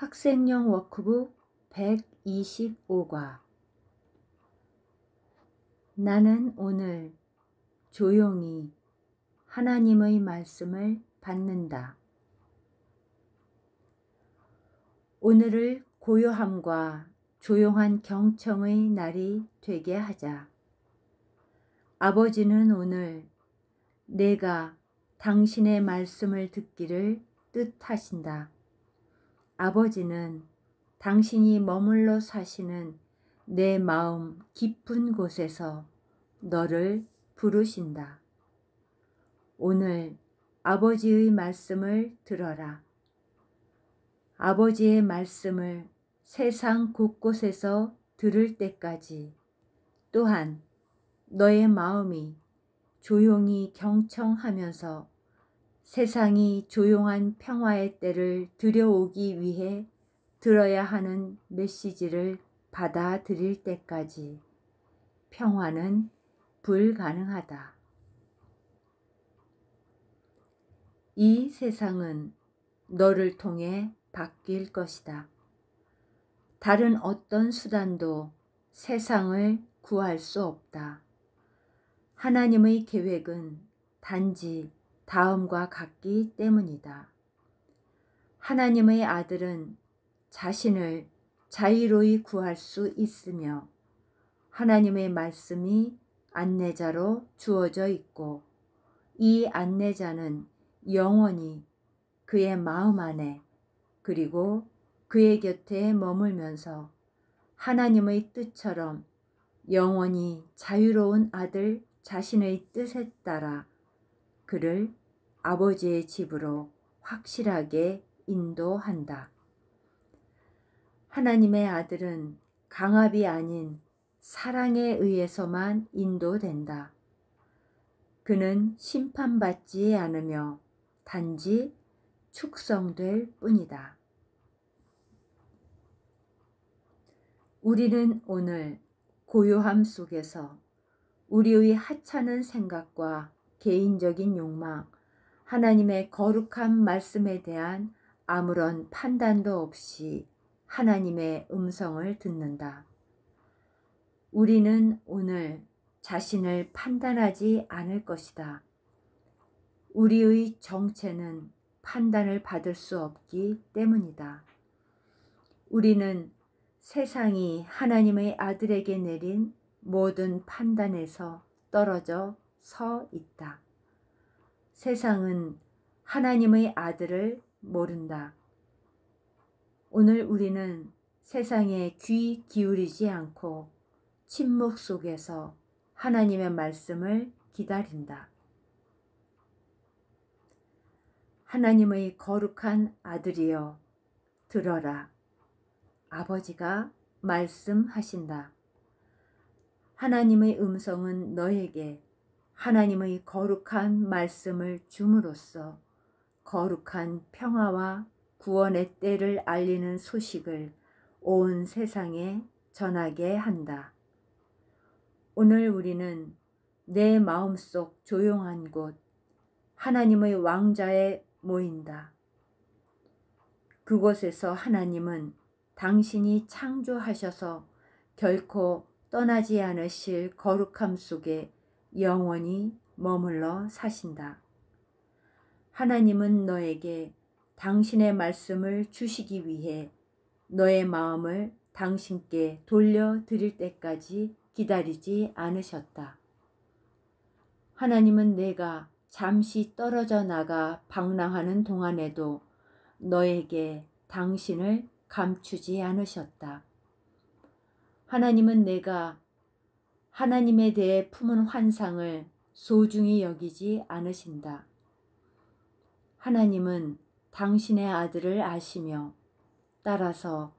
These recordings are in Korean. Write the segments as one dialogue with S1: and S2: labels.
S1: 학생용 워크북 125과 나는 오늘 조용히 하나님의 말씀을 받는다. 오늘을 고요함과 조용한 경청의 날이 되게 하자. 아버지는 오늘 내가 당신의 말씀을 듣기를 뜻하신다. 아버지는 당신이 머물러 사시는 내 마음 깊은 곳에서 너를 부르신다. 오늘 아버지의 말씀을 들어라. 아버지의 말씀을 세상 곳곳에서 들을 때까지 또한 너의 마음이 조용히 경청하면서 세상이 조용한 평화의 때를 들여오기 위해 들어야 하는 메시지를 받아들일 때까지 평화는 불가능하다. 이 세상은 너를 통해 바뀔 것이다. 다른 어떤 수단도 세상을 구할 수 없다. 하나님의 계획은 단지 다음과 같기 때문이다. 하나님의 아들은 자신을 자유로이 구할 수 있으며 하나님의 말씀이 안내자로 주어져 있고 이 안내자는 영원히 그의 마음 안에 그리고 그의 곁에 머물면서 하나님의 뜻처럼 영원히 자유로운 아들 자신의 뜻에 따라 그를 아버지의 집으로 확실하게 인도한다. 하나님의 아들은 강압이 아닌 사랑에 의해서만 인도된다. 그는 심판받지 않으며 단지 축성될 뿐이다. 우리는 오늘 고요함 속에서 우리의 하찮은 생각과 개인적인 욕망, 하나님의 거룩한 말씀에 대한 아무런 판단도 없이 하나님의 음성을 듣는다. 우리는 오늘 자신을 판단하지 않을 것이다. 우리의 정체는 판단을 받을 수 없기 때문이다. 우리는 세상이 하나님의 아들에게 내린 모든 판단에서 떨어져 서 있다. 세상은 하나님의 아들을 모른다. 오늘 우리는 세상에 귀 기울이지 않고 침묵 속에서 하나님의 말씀을 기다린다. 하나님의 거룩한 아들이여 들어라. 아버지가 말씀하신다. 하나님의 음성은 너에게 하나님의 거룩한 말씀을 줌으로써 거룩한 평화와 구원의 때를 알리는 소식을 온 세상에 전하게 한다. 오늘 우리는 내 마음속 조용한 곳 하나님의 왕좌에 모인다. 그곳에서 하나님은 당신이 창조하셔서 결코 떠나지 않으실 거룩함 속에 영원히 머물러 사신다. 하나님은 너에게 당신의 말씀을 주시기 위해 너의 마음을 당신께 돌려드릴 때까지 기다리지 않으셨다. 하나님은 내가 잠시 떨어져 나가 방랑하는 동안에도 너에게 당신을 감추지 않으셨다. 하나님은 내가 하나님에 대해 품은 환상을 소중히 여기지 않으신다. 하나님은 당신의 아들을 아시며 따라서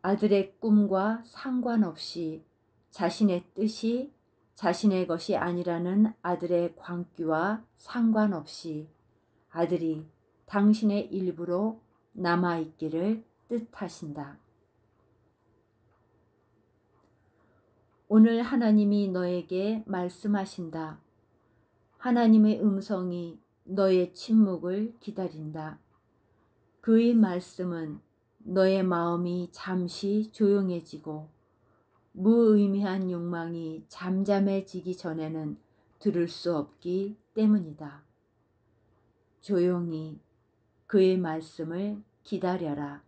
S1: 아들의 꿈과 상관없이 자신의 뜻이 자신의 것이 아니라는 아들의 광기와 상관없이 아들이 당신의 일부로 남아있기를 뜻하신다. 오늘 하나님이 너에게 말씀하신다. 하나님의 음성이 너의 침묵을 기다린다. 그의 말씀은 너의 마음이 잠시 조용해지고 무의미한 욕망이 잠잠해지기 전에는 들을 수 없기 때문이다. 조용히 그의 말씀을 기다려라.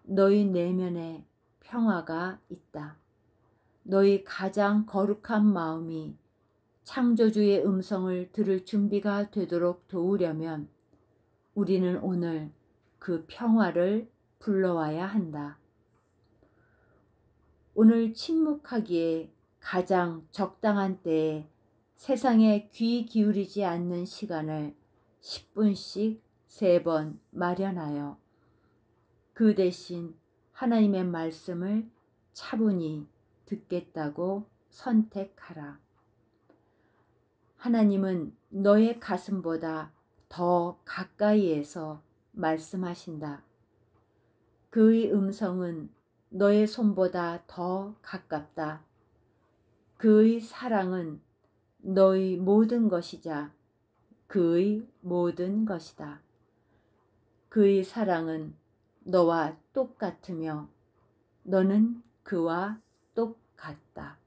S1: 너희 내면에 평화가 있다. 너희 가장 거룩한 마음이 창조주의 음성을 들을 준비가 되도록 도우려면 우리는 오늘 그 평화를 불러와야 한다. 오늘 침묵하기에 가장 적당한 때에 세상에 귀 기울이지 않는 시간을 10분씩 3번 마련하여 그 대신 하나님의 말씀을 차분히 듣겠다고 선택하라. 하나님은 너의 가슴보다 더 가까이에서 말씀하신다. 그의 음성은 너의 손보다 더 가깝다. 그의 사랑은 너의 모든 것이자 그의 모든 것이다. 그의 사랑은 너와 똑같으며 너는 그와 똑같다.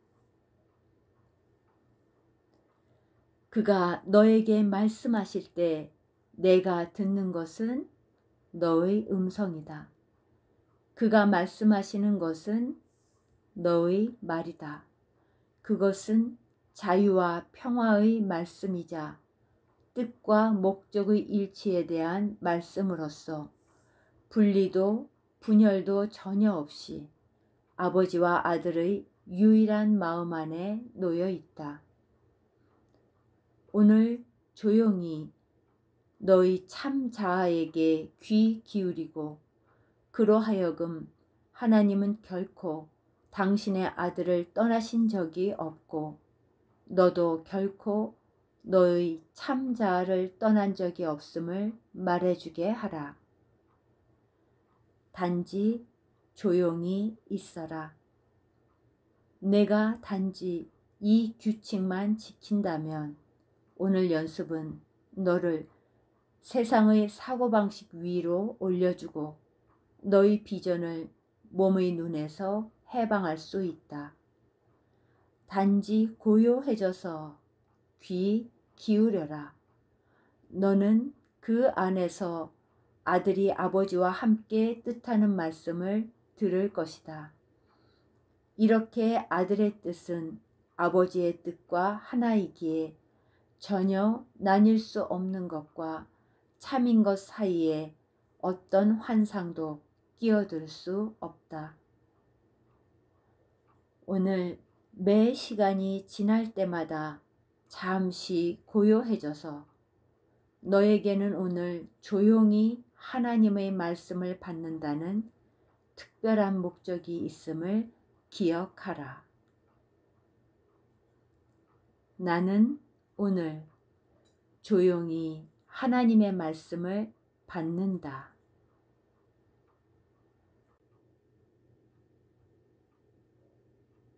S1: 그가 너에게 말씀하실 때 내가 듣는 것은 너의 음성이다. 그가 말씀하시는 것은 너의 말이다. 그것은 자유와 평화의 말씀이자 뜻과 목적의 일치에 대한 말씀으로서 분리도 분열도 전혀 없이 아버지와 아들의 유일한 마음 안에 놓여 있다. 오늘 조용히 너희 참 자아에게 귀 기울이고 그로 하여금 하나님은 결코 당신의 아들을 떠나신 적이 없고 너도 결코 너의 참 자아를 떠난 적이 없음을 말해주게 하라. 단지 조용히 있어라. 내가 단지 이 규칙만 지킨다면 오늘 연습은 너를 세상의 사고방식 위로 올려주고 너의 비전을 몸의 눈에서 해방할 수 있다. 단지 고요해져서 귀 기울여라. 너는 그 안에서 아들이 아버지와 함께 뜻하는 말씀을 들을 것이다. 이렇게 아들의 뜻은 아버지의 뜻과 하나이기에 전혀 나뉠 수 없는 것과 참인 것 사이에 어떤 환상도 끼어들 수 없다. 오늘 매 시간이 지날 때마다 잠시 고요해져서 너에게는 오늘 조용히 하나님의 말씀을 받는다는 특별한 목적이 있음을 기억하라. 나는 오늘 조용히 하나님의 말씀을 받는다.